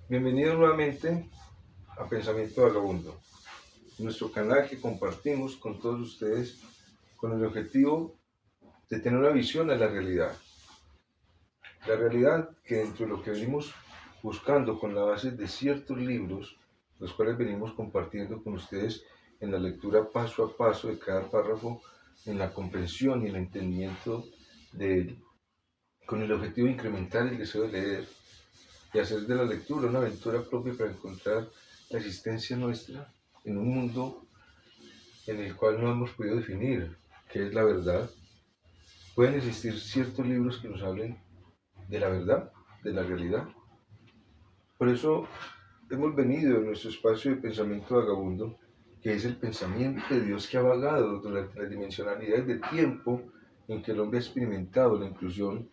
Bienvenidos nuevamente a Pensamiento Vagabundo, nuestro canal que compartimos con todos ustedes con el objetivo de tener una visión a la realidad. La realidad que dentro de lo que venimos buscando con la base de ciertos libros, los cuales venimos compartiendo con ustedes en la lectura paso a paso de cada párrafo, en la comprensión y el entendimiento de él, con el objetivo de incrementar el deseo de leer y hacer de la lectura una aventura propia para encontrar la existencia nuestra en un mundo en el cual no hemos podido definir qué es la verdad. Pueden existir ciertos libros que nos hablen de la verdad, de la realidad. Por eso hemos venido en nuestro espacio de pensamiento vagabundo, que es el pensamiento de Dios que ha vagado durante las dimensionalidades de tiempo en que el hombre ha experimentado la inclusión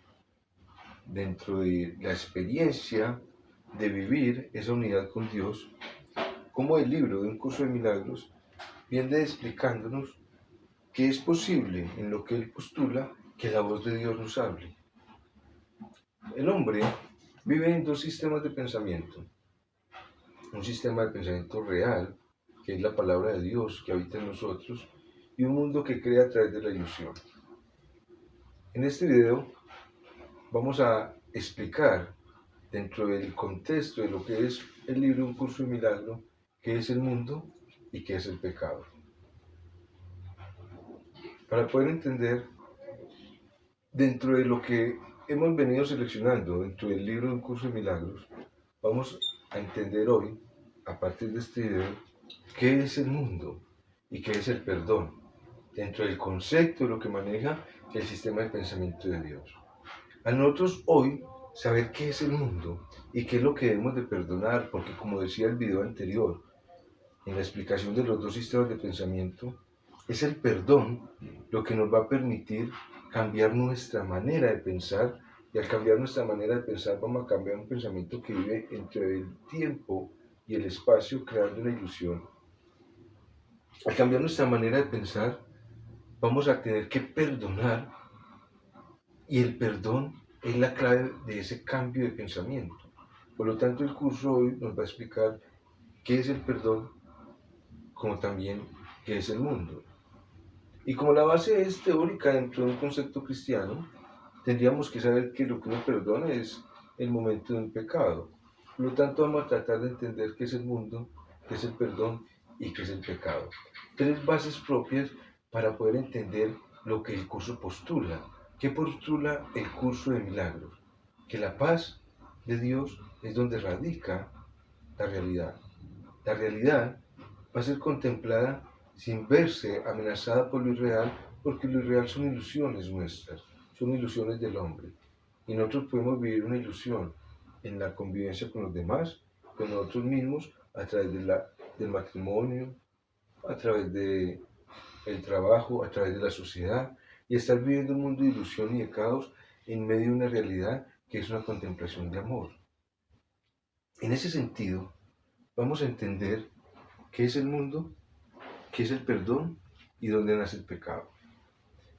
dentro de la experiencia de vivir esa unidad con Dios, como el libro de Un Curso de Milagros viene explicándonos que es posible en lo que él postula que la voz de Dios nos hable. El hombre vive en dos sistemas de pensamiento. Un sistema de pensamiento real, que es la palabra de Dios que habita en nosotros, y un mundo que crea a través de la ilusión. En este video vamos a explicar, dentro del contexto de lo que es el libro Un Curso de Milagro, qué es el mundo y qué es el pecado. Para poder entender, dentro de lo que hemos venido seleccionando dentro del libro de Un Curso de Milagros, vamos a entender hoy, a partir de este video, qué es el mundo y qué es el perdón, dentro del concepto de lo que maneja el sistema de pensamiento de Dios. A nosotros hoy saber qué es el mundo y qué es lo que debemos de perdonar, porque como decía el video anterior, en la explicación de los dos sistemas de pensamiento, es el perdón lo que nos va a permitir cambiar nuestra manera de pensar, y al cambiar nuestra manera de pensar vamos a cambiar un pensamiento que vive entre el tiempo y el espacio creando una ilusión. Al cambiar nuestra manera de pensar vamos a tener que perdonar, y el perdón es la clave de ese cambio de pensamiento. Por lo tanto, el curso hoy nos va a explicar qué es el perdón, como también qué es el mundo. Y como la base es teórica dentro de un concepto cristiano, tendríamos que saber que lo que uno perdona es el momento de un pecado. Por lo tanto, vamos a tratar de entender qué es el mundo, qué es el perdón y qué es el pecado. Tres bases propias para poder entender lo que el curso postula. ¿Qué postula el curso de milagros? Que la paz de Dios es donde radica la realidad. La realidad va a ser contemplada sin verse amenazada por lo irreal, porque lo irreal son ilusiones nuestras, son ilusiones del hombre. Y nosotros podemos vivir una ilusión en la convivencia con los demás, con nosotros mismos, a través del matrimonio, a través del trabajo, a través de la sociedad, y estar viviendo un mundo de ilusión y de caos en medio de una realidad que es una contemplación de amor. En ese sentido, vamos a entender qué es el mundo, qué es el perdón y dónde nace el pecado.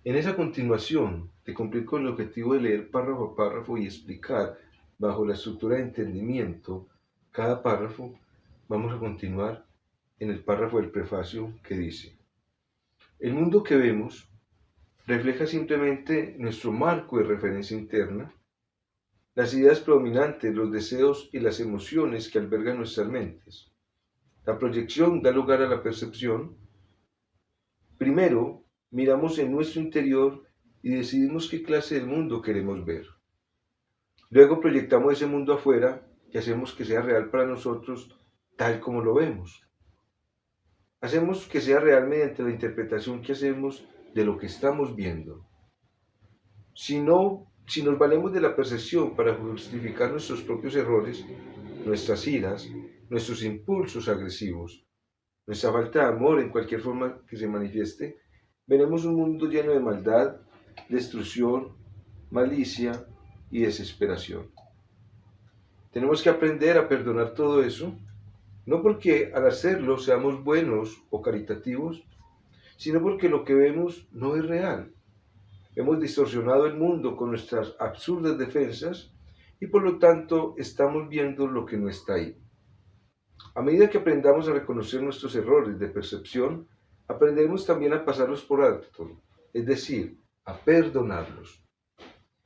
En esa continuación de cumplir con el objetivo de leer párrafo a párrafo y explicar bajo la estructura de entendimiento cada párrafo, vamos a continuar en el párrafo del prefacio que dice: el mundo que vemos refleja simplemente nuestro marco de referencia interna, las ideas predominantes, los deseos y las emociones que albergan nuestras mentes. La proyección da lugar a la percepción. Primero, miramos en nuestro interior y decidimos qué clase de mundo queremos ver. Luego proyectamos ese mundo afuera y hacemos que sea real para nosotros tal como lo vemos. Hacemos que sea real mediante la interpretación que hacemos de lo que estamos viendo. Si nos valemos de la percepción para justificar nuestros propios errores, nuestras iras, nuestros impulsos agresivos, nuestra falta de amor en cualquier forma que se manifieste, veremos un mundo lleno de maldad, destrucción, malicia y desesperación. Tenemos que aprender a perdonar todo eso, no porque al hacerlo seamos buenos o caritativos, sino porque lo que vemos no es real. Hemos distorsionado el mundo con nuestras absurdas defensas y por lo tanto estamos viendo lo que no está ahí. A medida que aprendamos a reconocer nuestros errores de percepción, aprenderemos también a pasarlos por alto, es decir, a perdonarlos.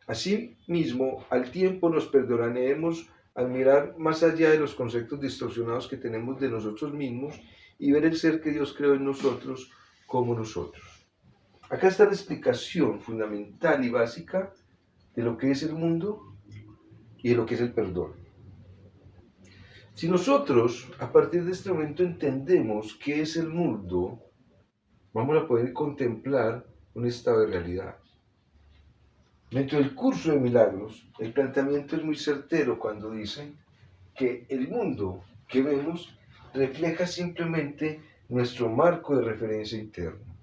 Asimismo, al tiempo nos perdonaremos al mirar más allá de los conceptos distorsionados que tenemos de nosotros mismos y ver el ser que Dios creó en nosotros como nosotros. Acá está la explicación fundamental y básica de lo que es el mundo y de lo que es el perdón. Si nosotros a partir de este momento entendemos qué es el mundo, vamos a poder contemplar un estado de realidad. Dentro del curso de milagros, el planteamiento es muy certero cuando dice que el mundo que vemos refleja simplemente nuestro marco de referencia interno.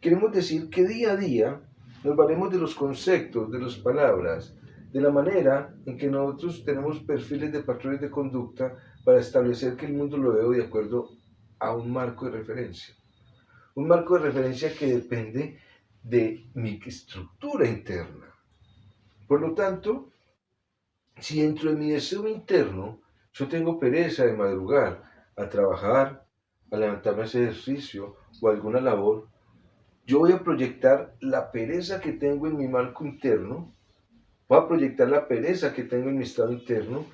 Queremos decir que día a día nos valemos de los conceptos, de las palabras, de la manera en que nosotros tenemos perfiles de patrones de conducta para establecer que el mundo lo veo de acuerdo a un marco de referencia. Un marco de referencia que depende de mi estructura interna. Por lo tanto, si dentro de mi deseo interno yo tengo pereza de madrugar, a trabajar, a levantarme a hacer ejercicio o alguna labor, yo voy a proyectar la pereza que tengo en mi marco interno, voy a proyectar la pereza que tengo en mi estado interno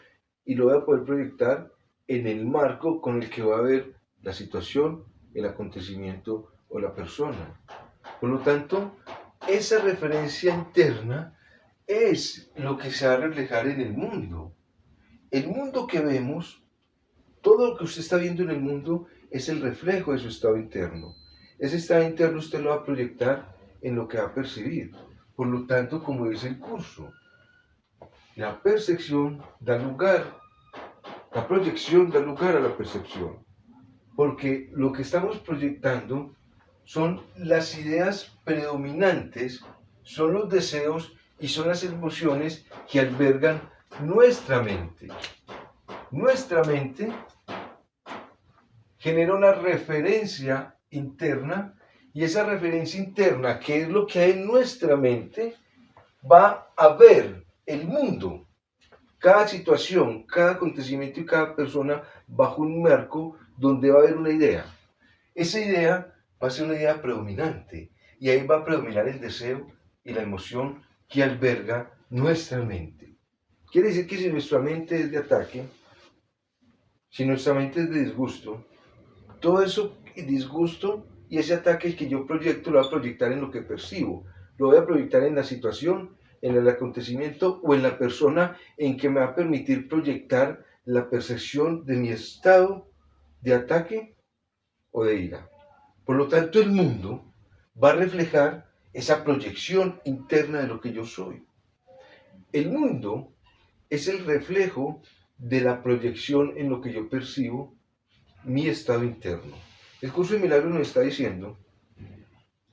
y lo voy a poder proyectar en el marco con el que va a ver la situación, el acontecimiento o la persona. Por lo tanto, esa referencia interna es lo que se va a reflejar en el mundo. El mundo que vemos, todo lo que usted está viendo en el mundo es el reflejo de su estado interno. Ese estado interno usted lo va a proyectar en lo que va a percibir. Por lo tanto, como dice el curso, la percepción da lugar, la proyección da lugar a la percepción. Porque lo que estamos proyectando son las ideas predominantes, son los deseos y son las emociones que albergan nuestra mente. Nuestra mente genera una referencia interna y esa referencia interna, que es lo que hay en nuestra mente, va a ver el mundo, cada situación, cada acontecimiento y cada persona bajo un marco donde va a haber una idea. Esa idea va a ser una idea predominante y ahí va a predominar el deseo y la emoción que alberga nuestra mente. Quiere decir que si nuestra mente es de ataque, si nuestra mente es de disgusto, todo eso disgusto y ese ataque que yo proyecto lo voy a proyectar en lo que percibo, lo voy a proyectar en la situación, en el acontecimiento o en la persona en que me va a permitir proyectar la percepción de mi estado de ataque o de ira. Por lo tanto, el mundo va a reflejar esa proyección interna de lo que yo soy. El mundo es el reflejo de la proyección en lo que yo percibo, mi estado interno. El curso de milagros nos está diciendo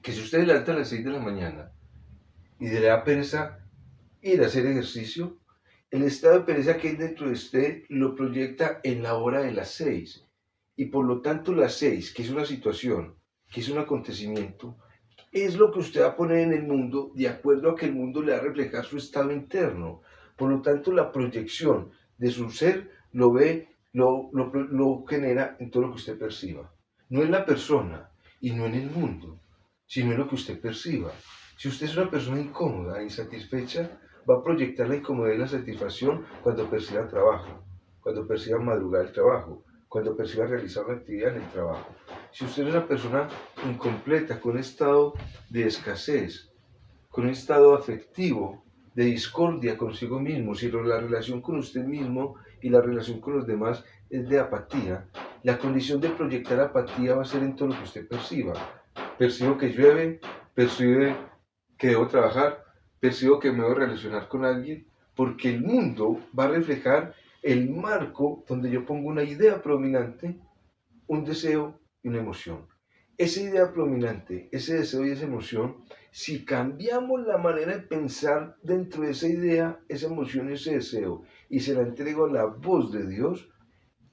que si usted levanta a las 6 de la mañana y le da pereza ir a hacer ejercicio, el estado de pereza que hay dentro de usted lo proyecta en la hora de las 6. Y por lo tanto las 6, que es una situación, que es un acontecimiento, es lo que usted va a poner en el mundo de acuerdo a que el mundo le va a reflejar su estado interno. Por lo tanto, la proyección de su ser lo ve, lo genera en todo lo que usted perciba. No en la persona y no en el mundo, sino en lo que usted perciba. Si usted es una persona incómoda e insatisfecha, va a proyectar la incomodidad y la satisfacción cuando perciba trabajo, cuando perciba madrugar el trabajo, cuando perciba realizar una actividad en el trabajo. Si usted es una persona incompleta, con un estado de escasez, con un estado afectivo, de discordia consigo mismo, si la relación con usted mismo y la relación con los demás es de apatía, la condición de proyectar apatía va a ser en todo lo que usted perciba. Percibo que llueve, percibe que debo trabajar, percibo que me debo relacionar con alguien, porque el mundo va a reflejar el marco donde yo pongo una idea predominante, un deseo y una emoción. Esa idea predominante, ese deseo y esa emoción, si cambiamos la manera de pensar dentro de esa idea, esa emoción y ese deseo, y se la entrego a la voz de Dios,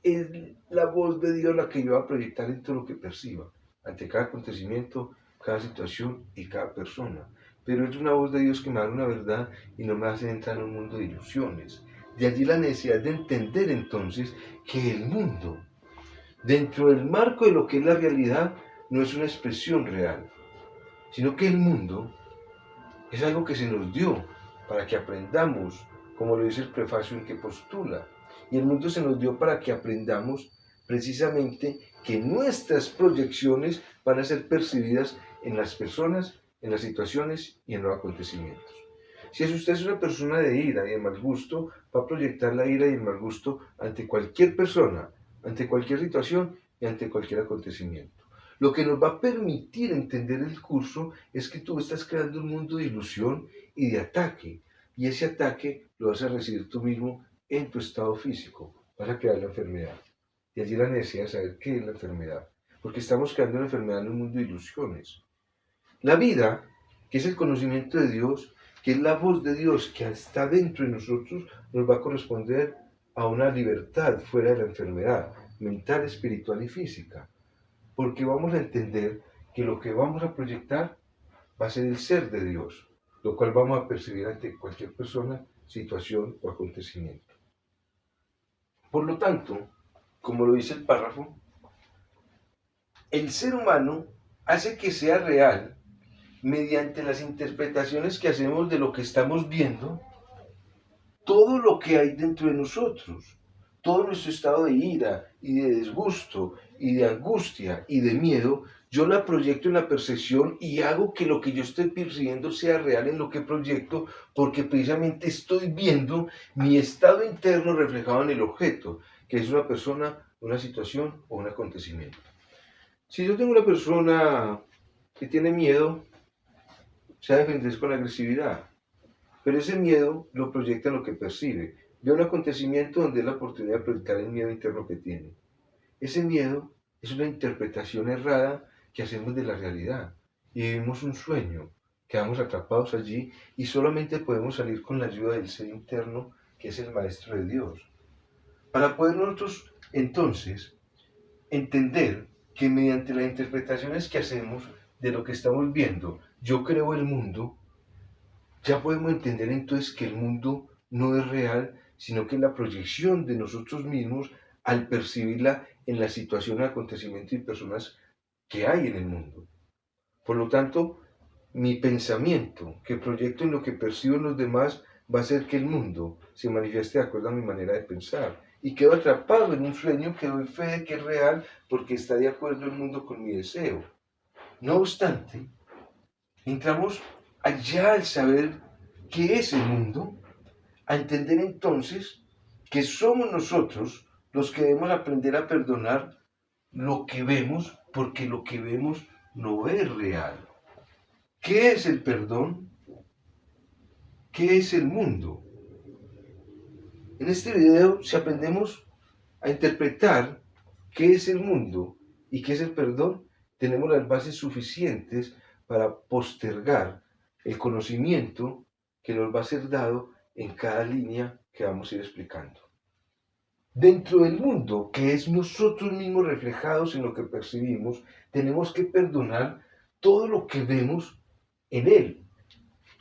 es la voz de Dios la que yo voy a proyectar en todo lo que perciba, ante cada acontecimiento, cada situación y cada persona. pero es una voz de Dios que me da una verdad y no me hace entrar en un mundo de ilusiones. De allí la necesidad de entender entonces que el mundo, dentro del marco de lo que es la realidad, no es una expresión real, sino que el mundo es algo que se nos dio para que aprendamos, como lo dice el prefacio en que postula. Y el mundo se nos dio para que aprendamos precisamente que nuestras proyecciones van a ser percibidas en las personas, en las situaciones y en los acontecimientos. Si usted es una persona de ira y de mal gusto, va a proyectar la ira y el mal gusto ante cualquier persona, ante cualquier situación y ante cualquier acontecimiento. Lo que nos va a permitir entender el curso es que tú estás creando un mundo de ilusión y de ataque. Y ese ataque lo vas a recibir tú mismo en tu estado físico. Vas a crear la enfermedad. Y allí la necesidad de saber qué es la enfermedad. Porque estamos creando una enfermedad en un mundo de ilusiones. La vida, que es el conocimiento de Dios, que es la voz de Dios que está dentro de nosotros, nos va a corresponder a una libertad fuera de la enfermedad mental, espiritual y física. Porque vamos a entender que lo que vamos a proyectar va a ser el ser de Dios, lo cual vamos a percibir ante cualquier persona, situación o acontecimiento. Por lo tanto, como lo dice el párrafo, el ser humano hace que sea real mediante las interpretaciones que hacemos de lo que estamos viendo, todo lo que hay dentro de nosotros, todo nuestro estado de ira y de disgusto y de angustia y de miedo, yo la proyecto en la percepción y hago que lo que yo estoy percibiendo sea real en lo que proyecto, porque precisamente estoy viendo mi estado interno reflejado en el objeto, que es una persona, una situación o un acontecimiento. Si yo tengo una persona que tiene miedo, se va a defender con agresividad, pero ese miedo lo proyecta en lo que percibe. Ve un acontecimiento donde es la oportunidad de proyectar el miedo interno que tiene. Ese miedo es una interpretación errada que hacemos de la realidad y vivimos un sueño, quedamos atrapados allí y solamente podemos salir con la ayuda del ser interno que es el Maestro de Dios. Para poder nosotros entonces entender que mediante las interpretaciones que hacemos de lo que estamos viendo, yo creo el mundo, ya podemos entender entonces que el mundo no es real, sino que es la proyección de nosotros mismos al percibirla en la situación, acontecimientos y personas que hay en el mundo. Por lo tanto, mi pensamiento que proyecto en lo que percibo en los demás va a hacer que el mundo se manifieste de acuerdo a mi manera de pensar. Y quedo atrapado en un sueño que doy fe de que es real porque está de acuerdo el mundo con mi deseo. No obstante, entramos allá al saber qué es el mundo, a entender entonces que somos nosotros los que debemos aprender a perdonar lo que vemos, porque lo que vemos no es real. ¿Qué es el perdón? ¿Qué es el mundo? En este video, si aprendemos a interpretar qué es el mundo y qué es el perdón, tenemos las bases suficientes para postergar el conocimiento que nos va a ser dado en cada línea que vamos a ir explicando. Dentro del mundo, que es nosotros mismos reflejados en lo que percibimos, tenemos que perdonar todo lo que vemos en él,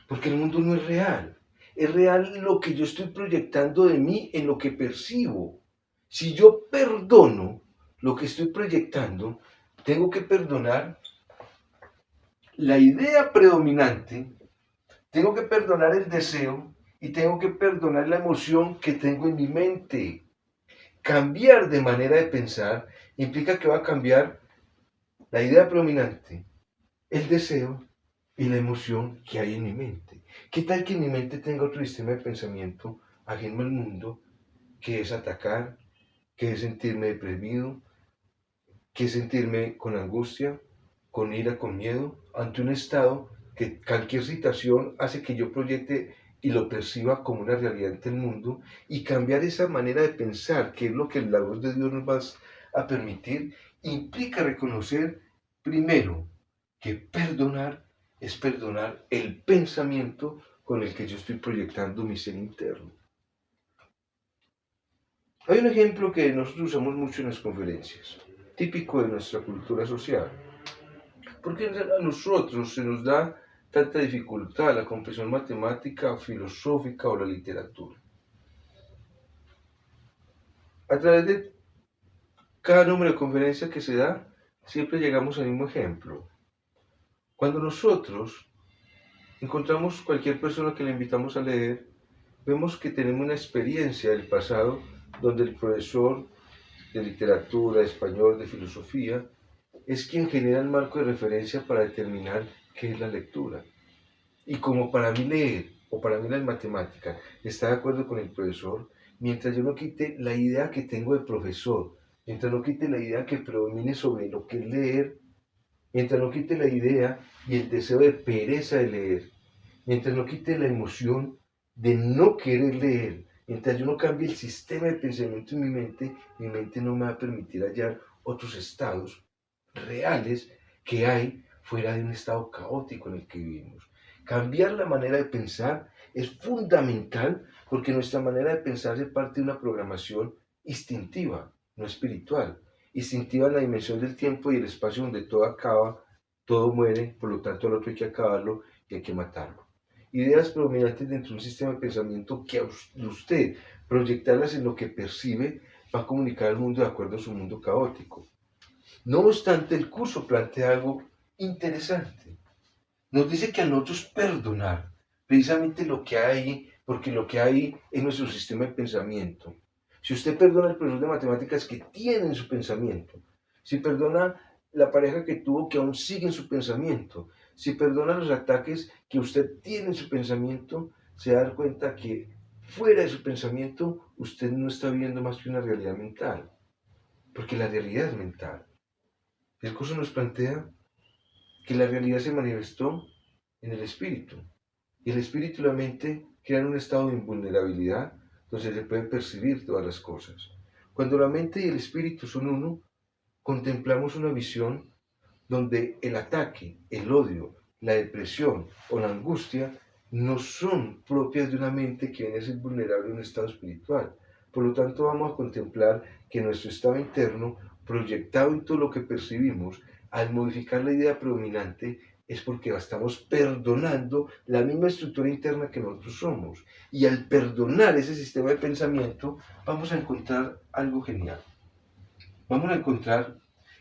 porque el mundo no es real. Es real lo que yo estoy proyectando de mí en lo que percibo. Si yo perdono lo que estoy proyectando, tengo que perdonar la idea predominante, tengo que perdonar el deseo y tengo que perdonar la emoción que tengo en mi mente. Cambiar de manera de pensar implica que va a cambiar la idea predominante, el deseo y la emoción que hay en mi mente. ¿Qué tal que en mi mente tenga otro sistema de pensamiento ajeno al mundo, que es atacar, que es sentirme deprimido, que es sentirme con angustia, con ira, con miedo, ante un estado que cualquier situación hace que yo proyecte y lo perciba como una realidad ante el mundo, y cambiar esa manera de pensar, que es lo que la voz de Dios nos va a permitir, implica reconocer primero que perdonar es perdonar el pensamiento con el que yo estoy proyectando mi ser interno. Hay un ejemplo que nosotros usamos mucho en las conferencias, típico de nuestra cultura social, porque a nosotros se nos da tanta dificultad la comprensión matemática o filosófica o la literatura. A través de cada número de conferencia que se da, siempre llegamos al mismo ejemplo. Cuando nosotros encontramos cualquier persona que le invitamos a leer, vemos que tenemos una experiencia del pasado donde el profesor de literatura, de español, de filosofía, es quien genera el marco de referencia para determinar qué es la lectura. Y como para mí leer, o para mí la matemática, está de acuerdo con el profesor, mientras yo no quite la idea que tengo de profesor, mientras no quite la idea que predomine sobre lo que es leer, mientras no quite la idea y el deseo de pereza de leer, mientras no quite la emoción de no querer leer, mientras yo no cambie el sistema de pensamiento en mi mente no me va a permitir hallar otros estados reales que hay fuera de un estado caótico en el que vivimos. Cambiar la manera de pensar es fundamental porque nuestra manera de pensar es parte de una programación instintiva, no espiritual. Instintiva en la dimensión del tiempo y el espacio donde todo acaba, todo muere, por lo tanto al otro hay que acabarlo y hay que matarlo. Ideas predominantes dentro de un sistema de pensamiento que a usted proyectarlas en lo que percibe va a comunicar al mundo de acuerdo a su mundo caótico. No obstante, el curso plantea algo interesante. Nos dice que a nosotros perdonar precisamente lo que hay, porque lo que hay es nuestro sistema de pensamiento. Si usted perdona al profesor de matemáticas que tiene en su pensamiento, si perdona la pareja que tuvo que aún sigue en su pensamiento, si perdona los ataques que usted tiene en su pensamiento, se da cuenta que fuera de su pensamiento usted no está viendo más que una realidad mental, porque la realidad es mental. El curso nos plantea que la realidad se manifestó en el espíritu. Y el espíritu y la mente crean un estado de invulnerabilidad donde se pueden percibir todas las cosas. Cuando la mente y el espíritu son uno, contemplamos una visión donde el ataque, el odio, la depresión o la angustia no son propias de una mente que viene a ser vulnerable en un estado espiritual. Por lo tanto, vamos a contemplar que nuestro estado interno, proyectado en todo lo que percibimos, al modificar la idea predominante, es porque estamos perdonando la misma estructura interna que nosotros somos. Y al perdonar ese sistema de pensamiento, vamos a encontrar algo genial. Vamos a encontrar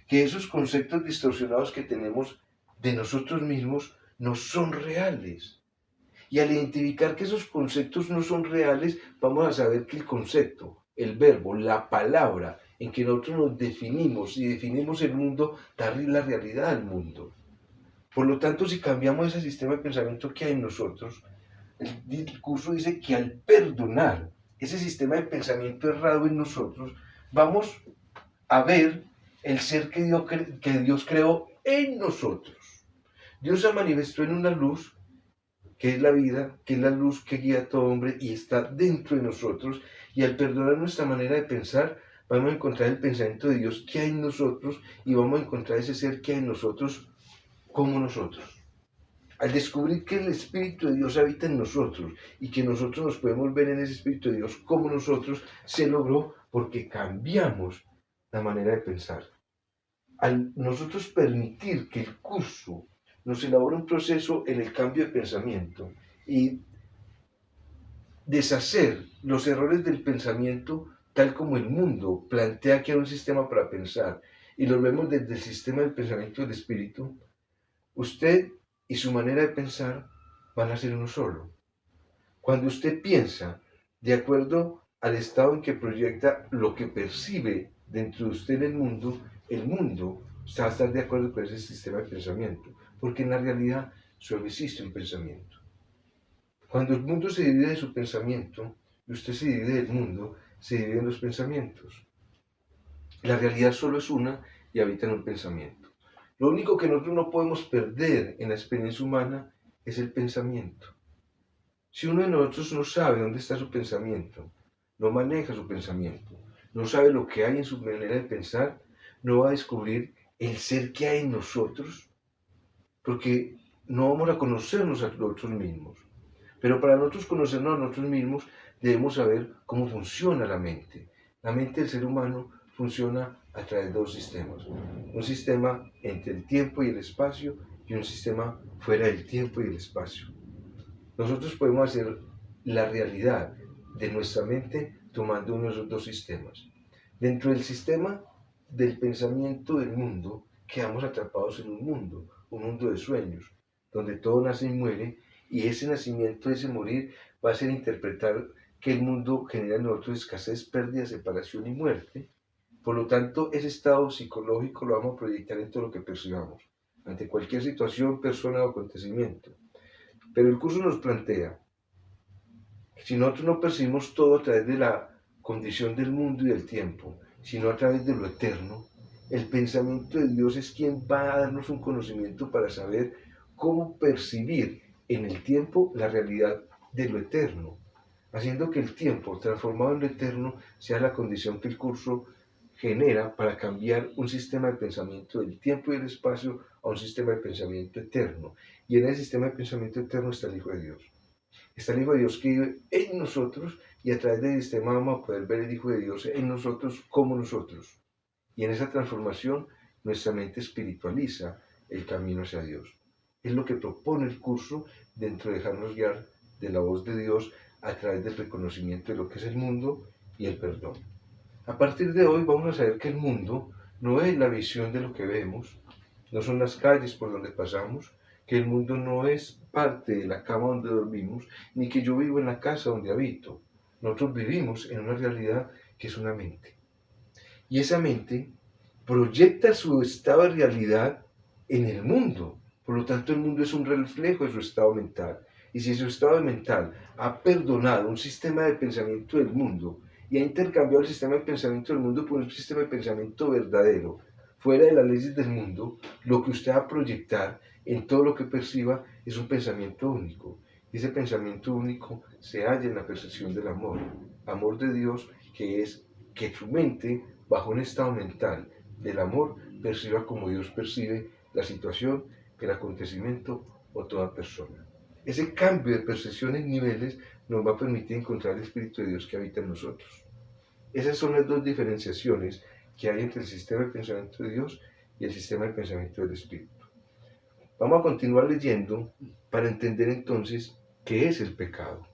que esos conceptos distorsionados que tenemos de nosotros mismos no son reales. Y al identificar que esos conceptos no son reales, vamos a saber que el concepto, el verbo, la palabra en que nosotros nos definimos y definimos el mundo, da la realidad al mundo. Por lo tanto, si cambiamos ese sistema de pensamiento que hay en nosotros, el curso dice que al perdonar ese sistema de pensamiento errado en nosotros, vamos a ver el ser que Dios creó en nosotros. Dios se manifestó en una luz que es la vida, que es la luz que guía a todo hombre y está dentro de nosotros. Y al perdonar nuestra manera de pensar, vamos a encontrar el pensamiento de Dios que hay en nosotros y vamos a encontrar ese ser que hay en nosotros como nosotros. Al descubrir que el Espíritu de Dios habita en nosotros y que nosotros nos podemos ver en ese Espíritu de Dios como nosotros, se logró porque cambiamos la manera de pensar. Al nosotros permitir que el curso nos elabore un proceso en el cambio de pensamiento y deshacer los errores del pensamiento tal como el mundo plantea que hay un sistema para pensar y lo vemos desde el sistema del pensamiento del espíritu, usted y su manera de pensar van a ser uno solo. Cuando usted piensa de acuerdo al estado en que proyecta lo que percibe dentro de usted en el mundo va a estar de acuerdo con ese sistema de pensamiento, porque en la realidad solo existe un pensamiento. Cuando el mundo se divide de su pensamiento y usted se divide del mundo, se dividen los pensamientos. La realidad solo es una y habita en un pensamiento. Lo único que nosotros no podemos perder en la experiencia humana es el pensamiento. Si uno de nosotros no sabe dónde está su pensamiento, no maneja su pensamiento, no sabe lo que hay en su manera de pensar, no va a descubrir el ser que hay en nosotros, porque no vamos a conocernos a nosotros mismos. Pero para nosotros conocernos a nosotros mismos, debemos saber cómo funciona la mente. La mente del ser humano funciona a través de dos sistemas. Un sistema entre el tiempo y el espacio y un sistema fuera del tiempo y del espacio. Nosotros podemos hacer la realidad de nuestra mente tomando uno de esos dos sistemas. Dentro del sistema del pensamiento del mundo, quedamos atrapados en un mundo de sueños, donde todo nace y muere, y ese nacimiento, ese morir, va a ser interpretar que el mundo genera en nosotros escasez, pérdida, separación y muerte. Por lo tanto, ese estado psicológico lo vamos a proyectar en todo lo que percibamos, ante cualquier situación, persona o acontecimiento. Pero el curso nos plantea que si nosotros no percibimos todo a través de la condición del mundo y del tiempo, sino a través de lo eterno, el pensamiento de Dios es quien va a darnos un conocimiento para saber cómo percibir en el tiempo la realidad de lo eterno, haciendo que el tiempo transformado en lo eterno sea la condición que el curso genera para cambiar un sistema de pensamiento del tiempo y del espacio a un sistema de pensamiento eterno. Y en ese sistema de pensamiento eterno está el Hijo de Dios. Está el Hijo de Dios que vive en nosotros, y a través del sistema vamos a poder ver el Hijo de Dios en nosotros como nosotros. Y en esa transformación nuestra mente espiritualiza el camino hacia Dios. Es lo que propone el curso dentro de dejarnos guiar de la voz de Dios a través del reconocimiento de lo que es el mundo y el perdón. A partir de hoy vamos a saber que el mundo no es la visión de lo que vemos, no son las calles por donde pasamos, que el mundo no es parte de la cama donde dormimos, ni que yo vivo en la casa donde habito. Nosotros vivimos en una realidad que es una mente. Y esa mente proyecta su estado de realidad en el mundo. Por lo tanto, el mundo es un reflejo de su estado mental. Y si su estado mental ha perdonado un sistema de pensamiento del mundo y ha intercambiado el sistema de pensamiento del mundo por un sistema de pensamiento verdadero, fuera de las leyes del mundo, lo que usted va a proyectar en todo lo que perciba es un pensamiento único. Y ese pensamiento único se halla en la percepción del amor. Amor de Dios, que es que su mente, bajo un estado mental del amor, perciba como Dios percibe la situación, el acontecimiento o toda persona. Ese cambio de percepción en niveles nos va a permitir encontrar el Espíritu de Dios que habita en nosotros. Esas son las dos diferenciaciones que hay entre el sistema de pensamiento de Dios y el sistema de pensamiento del Espíritu. Vamos a continuar leyendo para entender entonces qué es el pecado.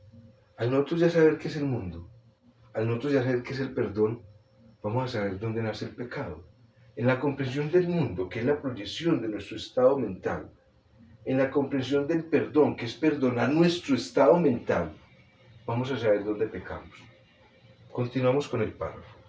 Al nosotros ya saber qué es el mundo, al nosotros ya saber qué es el perdón, vamos a saber dónde nace el pecado. En la comprensión del mundo, que es la proyección de nuestro estado mental, en la comprensión del perdón, que es perdonar nuestro estado mental, vamos a saber dónde pecamos. Continuamos con el párrafo.